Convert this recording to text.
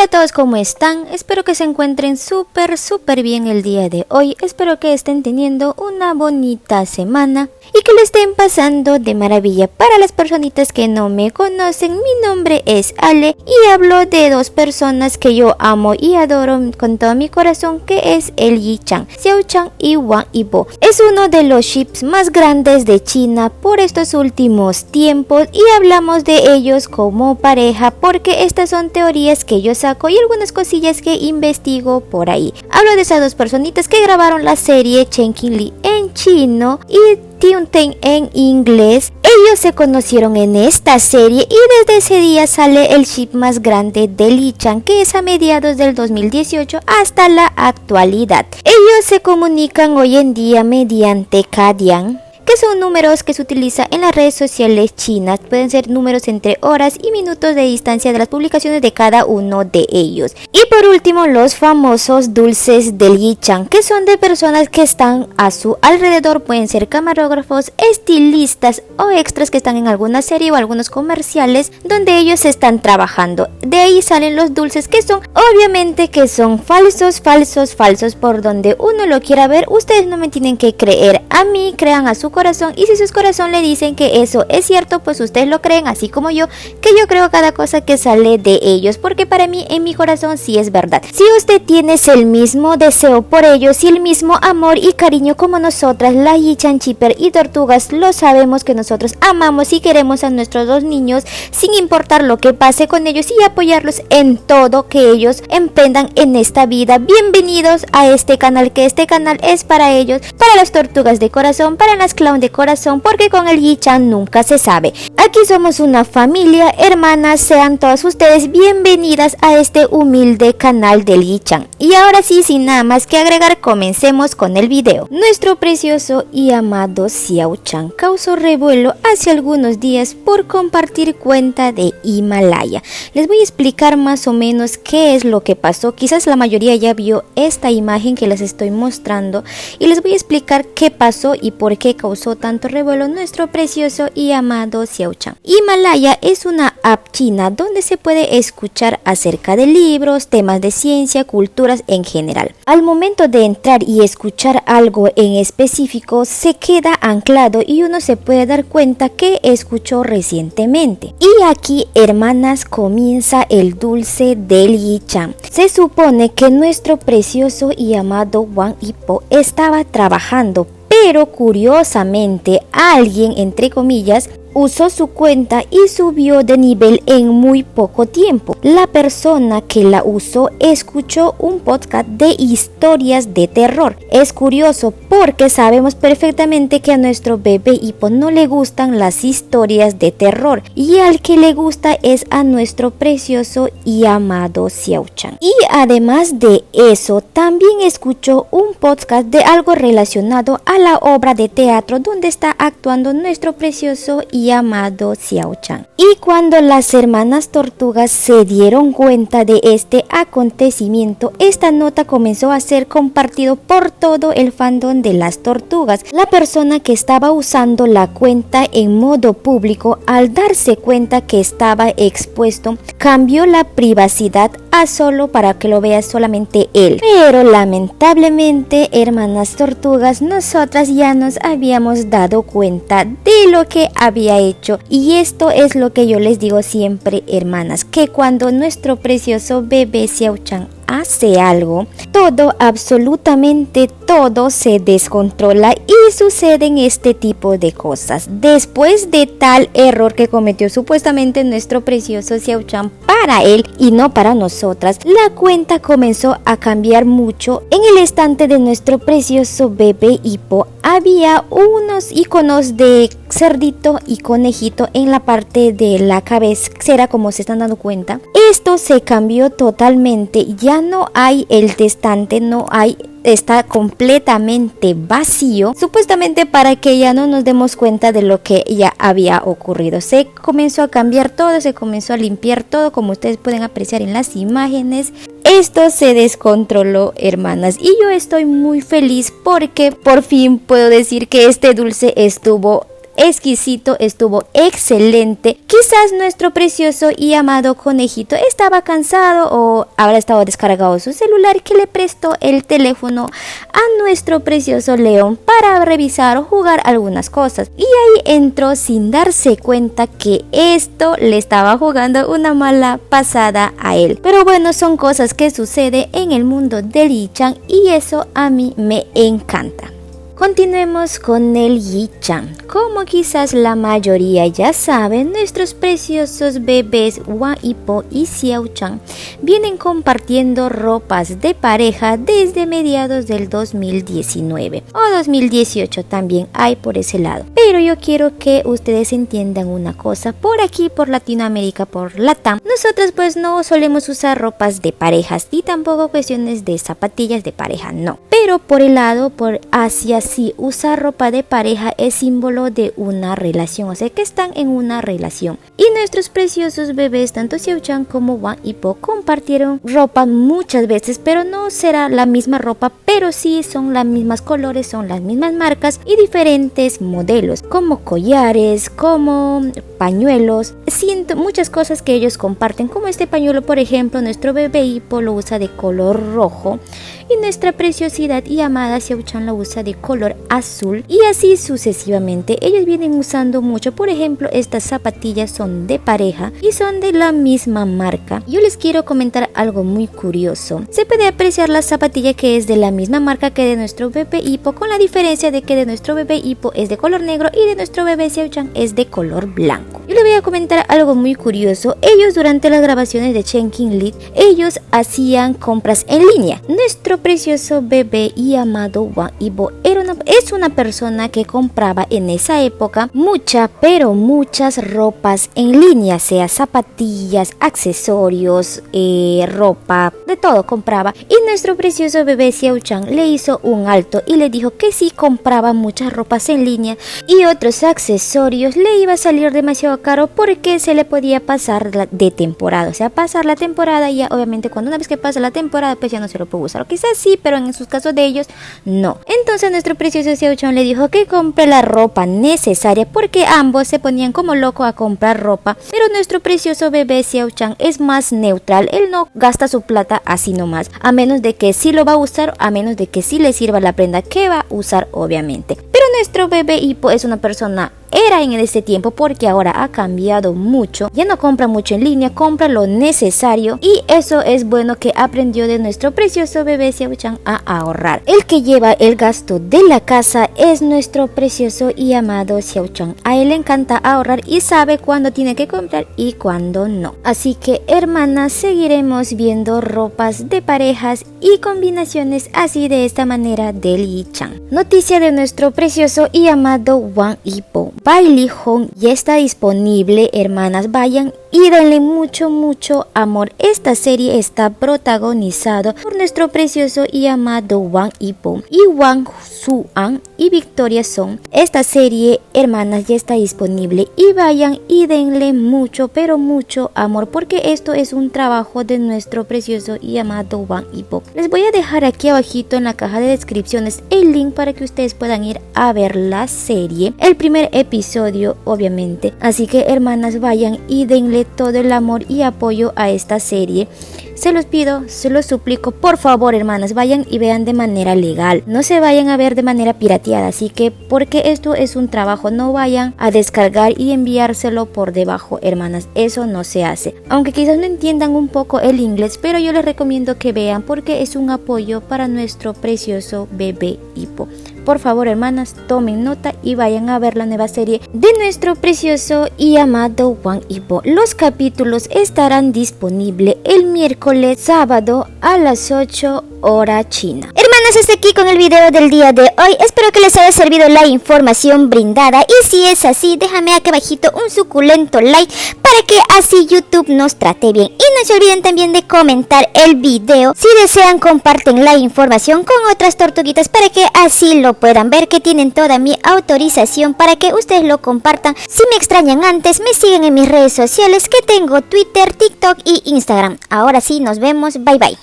Hola a todos, ¿cómo están? Espero que se encuentren súper bien el día de hoy. Espero que estén teniendo una bonita semana y que lo estén pasando de maravilla. Para las personitas que no me conocen, mi nombre es Ale y hablo de dos personas que yo amo y adoro con todo mi corazón, que es el Yi-chan, Xiao-chan y Wang Yibo. Es uno de los ships más grandes de China por estos últimos tiempos y hablamos de ellos como pareja porque estas son teorías que yo saco y algunas cosillas que investigo por ahí. Hablo de esas dos personitas que grabaron la serie Chen Qinli en chino y Tianten en inglés. Ellos se conocieron en esta serie y desde ese día sale el ship más grande de Yi-chan, que es a mediados del 2018 hasta la actualidad. Ellos se comunican hoy en día mediante Kadian, que son números que se utilizan en las redes sociales chinas. Pueden ser números entre horas y minutos de distancia de las publicaciones de cada uno de ellos. Y por último, los famosos dulces del Yi-chan, que son de personas que están a su alrededor. Pueden ser camarógrafos, estilistas o extras que están en alguna serie o algunos comerciales donde ellos están trabajando. De ahí salen los dulces, que son obviamente que son falsos por donde uno lo quiera ver. Ustedes no me tienen que creer a mí, crean a su corazón, y si su corazón le dicen que eso es cierto, pues ustedes lo creen, así como yo, que yo creo cada cosa que sale de ellos, porque para mí en mi corazón sí es verdad. Si usted tiene el mismo deseo por ellos y el mismo amor y cariño como nosotras, la Yi-chan Shipper y Tortugas, lo sabemos que nosotros amamos y queremos a nuestros dos niños sin importar lo que pase con ellos y apoyarlos en todo que ellos emprendan en esta vida. Bienvenidos a este canal, que este canal es para ellos, para las tortugas de corazón, para las clown de corazón, porque con el Yi-chan nunca se sabe. Aquí somos una familia, hermanas, sean todas ustedes bienvenidas a este humilde canal del Yi-chan. Y ahora sí, sin nada más que agregar, comencemos con el video. Nuestro precioso y amado Xiao-chan causó revuelo hace algunos días por compartir cuenta de Himalaya. Les voy a explicar más o menos qué es lo que pasó. Quizás la mayoría ya vio esta imagen que les estoy mostrando y les voy a explicar qué pasó y por qué causó tanto revuelo nuestro precioso y amado Xiao-chan. Himalaya es una app china donde se puede escuchar acerca de libros, temas de ciencia, culturas en general. Al momento de entrar y escuchar algo en específico, se queda anclado y uno se puede dar cuenta que escuchó recientemente. Y aquí, hermanas, comienza el dulce del Yi-chan. Se supone que nuestro precioso y amado Wang Yibo estaba trabajando, pero curiosamente alguien, entre comillas, usó su cuenta y subió de nivel en muy poco tiempo. La persona que la usó escuchó un podcast de historias de terror. Es curioso porque sabemos perfectamente que a nuestro bebé Yibo no le gustan las historias de terror y al que le gusta es a nuestro precioso y amado Xiao-chan. Y además de eso, también escuchó un podcast de algo relacionado a la obra de teatro donde está actuando nuestro precioso y amado Xiao-chan. Y cuando las hermanas tortugas se dieron cuenta de este acontecimiento, esta nota comenzó a ser compartido por todo el fandom de las tortugas. La persona que estaba usando la cuenta en modo público, al darse cuenta que estaba expuesto, cambió la privacidad a solo para que lo vea solamente él. Pero lamentablemente, hermanas tortugas, nosotras ya nos habíamos dado cuenta de lo que había hecho, y esto es lo que yo les digo siempre, hermanas, que cuando nuestro precioso bebé Xiao-chan hace algo, todo, absolutamente todo se descontrola y suceden este tipo de cosas. Después de tal error que cometió supuestamente nuestro precioso Xiao-chan para él y no para nosotras, la cuenta comenzó a cambiar mucho. En el estante de nuestro precioso bebé Yibo había unos iconos de cerdito y conejito en la parte de la cabecera, como se están dando cuenta. Esto se cambió totalmente, ya no hay el estante, no hay, está completamente vacío, supuestamente para que ya no nos demos cuenta de lo que ya había ocurrido. Se comenzó a cambiar todo, se comenzó a limpiar todo, como ustedes pueden apreciar en las imágenes. Esto se descontroló, hermanas, y yo estoy muy feliz porque por fin puedo decir que este dulce estuvo exquisito, estuvo excelente. Quizás nuestro precioso y amado conejito estaba cansado o habrá estado descargado su celular, que le prestó el teléfono a nuestro precioso león para revisar o jugar algunas cosas, y ahí entró sin darse cuenta que esto le estaba jugando una mala pasada a él. Pero bueno, son cosas que suceden en el mundo del Yi-chan y eso a mí me encanta. Continuemos con el Yi-chan. Como quizás la mayoría ya saben, nuestros preciosos bebés Hwang Hee-po y Xiao-chan vienen compartiendo ropas de pareja desde mediados del 2019 o 2018 también hay por ese lado. Pero yo quiero que ustedes entiendan una cosa, por aquí por Latinoamérica, por Latam, nosotros pues no solemos usar ropas de parejas y tampoco cuestiones de zapatillas de pareja, no. Pero por el lado, por Asia, sí, usar ropa de pareja es símbolo de una relación, o sea que están en una relación. Y nuestros preciosos bebés, tanto Xiao-chan como Hwang Hee-po, compartieron ropa muchas veces, pero no será la misma ropa, pero sí son las mismas colores, son las mismas marcas y diferentes modelos, como collares, como pañuelos, muchas cosas que ellos comparten, como este pañuelo, por ejemplo, nuestro bebé Hee-po lo usa de color rojo y nuestra preciosidad y amada Xiao-chan la usa de color azul, y así sucesivamente. Ellos vienen usando mucho, por ejemplo, estas zapatillas son de pareja y son de la misma marca. Yo les quiero comentar algo muy curioso. Se puede apreciar la zapatilla que es de la misma marca que de nuestro bebé Hee-po, con la diferencia de que de nuestro bebé Hee-po es de color negro y de nuestro bebé Xiao-chan es de color blanco. Yo les voy a comentar algo muy curioso. Ellos durante las grabaciones de Chen King Lee, ellos hacían compras en línea. Nuestro precioso bebé y amado Hwang Hee-po es una persona que compraba en esa época pero muchas ropas en línea, sea zapatillas, accesorios, ropa, de todo compraba. Y nuestro precioso bebé Xiao-chan le hizo un alto y le dijo que si compraba muchas ropas en línea y otros accesorios le iba a salir demasiado caro porque se le podía pasar de temporada, o sea, pasar la temporada y ya obviamente una vez que pasa la temporada pues ya no se lo puede usar, o quizás sí, pero en sus casos de ellos no. Entonces nuestro precioso Xiao-chan le dijo que compre la ropa necesaria porque ambos se ponían como locos a comprar ropa, pero nuestro precioso bebé Xiao-chan es más neutral, él no gasta su plata así nomás, a menos de que sí lo va a usar, a menos de que sí le sirva la prenda que va a usar obviamente. Pero nuestro bebé Hee-po es una persona, era en ese tiempo porque ahora ha cambiado mucho, ya no compra mucho en línea, compra lo necesario, y eso es bueno que aprendió de nuestro precioso bebé Xiao-chan a ahorrar. El que lleva el gasto de la casa es nuestro precioso y amado Xiao-chan. A él le encanta ahorrar y sabe cuándo tiene que comprar y cuándo no. Así que hermanas, seguiremos viendo ropas de parejas y combinaciones así de esta manera del Yi-chan. Noticia de nuestro precioso y amado Hwang Hee-po. Bailey Home ya está disponible, hermanas, vayan y denle mucho amor. Esta serie está protagonizada por nuestro precioso y amado Hwang Hee-po y Hwang Soo-an y Victoria Song. Esta serie, hermanas, ya está disponible y vayan y denle mucho amor porque esto es un trabajo de nuestro precioso y amado Hwang Hee-po. Les voy a dejar aquí abajito en la caja de descripciones el link para que ustedes puedan ir a ver la serie, el primer episodio obviamente. Así que hermanas, vayan y denle todo el amor y apoyo a esta serie. Se los pido, se los suplico, por favor, hermanas, vayan y vean de manera legal, no se vayan a ver de manera pirateada, así que porque esto es un trabajo, no vayan a descargar y enviárselo por debajo, hermanas, eso no se hace. Aunque quizás no entiendan un poco el inglés, pero yo les recomiendo que vean porque es un apoyo para nuestro precioso bebé Hee-po. Por favor, hermanas, tomen nota y vayan a ver la nueva serie de nuestro precioso y amado Hwang Hee-po. Los capítulos estarán disponibles el miércoles, sábado a las 8 hora china. Hermanas, hasta aquí con el video del día de hoy. Espero que les haya servido la información brindada y si es así, déjame aquí abajito un suculento like para que así YouTube nos trate bien. Y no se olviden también de comentar el video. Si desean, comparten la información con otras tortuguitas para que así lo puedan ver, que tienen toda mi autorización para que ustedes lo compartan. Si me extrañan antes, me siguen en mis redes sociales que tengo Twitter, TikTok y Instagram. Ahora sí, nos vemos. Bye bye.